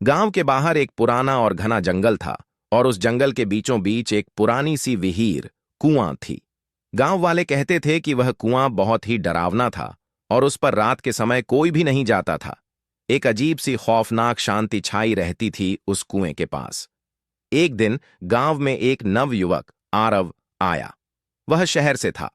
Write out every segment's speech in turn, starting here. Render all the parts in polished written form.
गांव के बाहर एक पुराना और घना जंगल था और उस जंगल के बीचों बीच एक पुरानी सी विहीर कुआं थी। गांव वाले कहते थे कि वह कुआं बहुत ही डरावना था और उस पर रात के समय कोई भी नहीं जाता था। एक अजीब सी खौफनाक शांति छाई रहती थी उस कुएं के पास। एक दिन गांव में एक नवयुवक आरव आया। वह शहर से था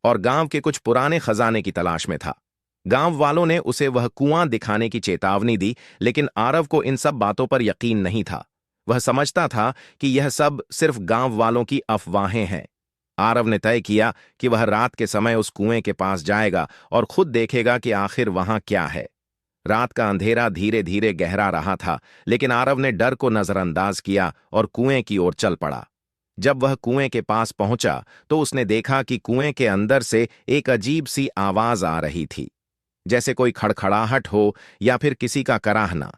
और गांव के कुछ पुराने खजाने की तलाश में था। गांव वालों ने उसे वह कुआं दिखाने की चेतावनी दी, लेकिन आरव को इन सब बातों पर यकीन नहीं था। वह समझता था कि यह सब सिर्फ गांव वालों की अफवाहें हैं। आरव ने तय किया कि वह रात के समय उस कुएं के पास जाएगा और खुद देखेगा कि आखिर वहां क्या है। रात का अंधेरा धीरे धीरे गहरा रहा था, लेकिन आरव ने डर को नजरअंदाज किया और कुएं की ओर चल पड़ा। जब वह कुएं के पास पहुंचा तो उसने देखा कि कुएं के अंदर से एक अजीब सी आवाज आ रही थी, जैसे कोई खड़खड़ाहट हो या फिर किसी का कराहना।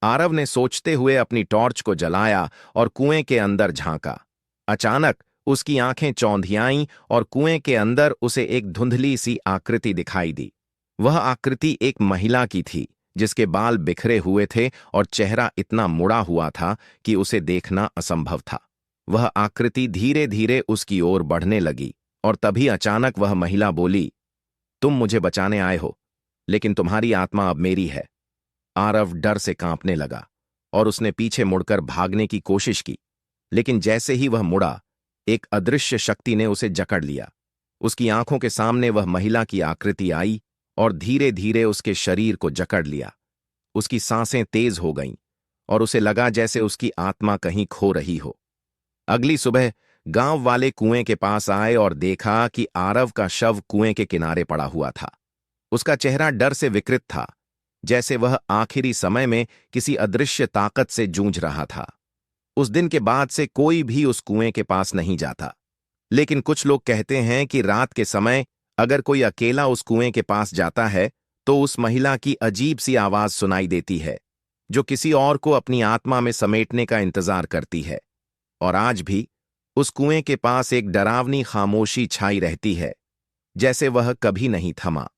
आरव ने सोचते हुए अपनी टॉर्च को जलाया और कुएं के अंदर झांका। अचानक उसकी आंखें चौंधियाईं और कुएं के अंदर उसे एक धुंधली सी आकृति दिखाई दी। वह आकृति एक महिला की थी, जिसके बाल बिखरे हुए थे और चेहरा इतना मुड़ा हुआ था कि उसे देखना असंभव था। वह आकृति धीरे धीरे उसकी ओर बढ़ने लगी और तभी अचानक वह महिला बोली, तुम मुझे बचाने आए हो, लेकिन तुम्हारी आत्मा अब मेरी है। आरव डर से कांपने लगा और उसने पीछे मुड़कर भागने की कोशिश की, लेकिन जैसे ही वह मुड़ा, एक अदृश्य शक्ति ने उसे जकड़ लिया। उसकी आंखों के सामने वह महिला की आकृति आई और धीरे धीरे उसके शरीर को जकड़ लिया। उसकी सांसें तेज हो गईं और उसे लगा जैसे उसकी आत्मा कहीं खो रही हो। अगली सुबह गांव वाले कुएं के पास आए और देखा कि आरव का शव कुएं के किनारे पड़ा हुआ था। उसका चेहरा डर से विकृत था, जैसे वह आखिरी समय में किसी अदृश्य ताकत से जूझ रहा था। उस दिन के बाद से कोई भी उस कुएं के पास नहीं जाता, लेकिन कुछ लोग कहते हैं कि रात के समय अगर कोई अकेला उस कुएं के पास जाता है तो उस महिला की अजीब सी आवाज सुनाई देती है, जो किसी और को अपनी आत्मा में समेटने का इंतजार करती है। और आज भी उस कुएं के पास एक डरावनी खामोशी छाई रहती है, जैसे वह कभी नहीं थमा।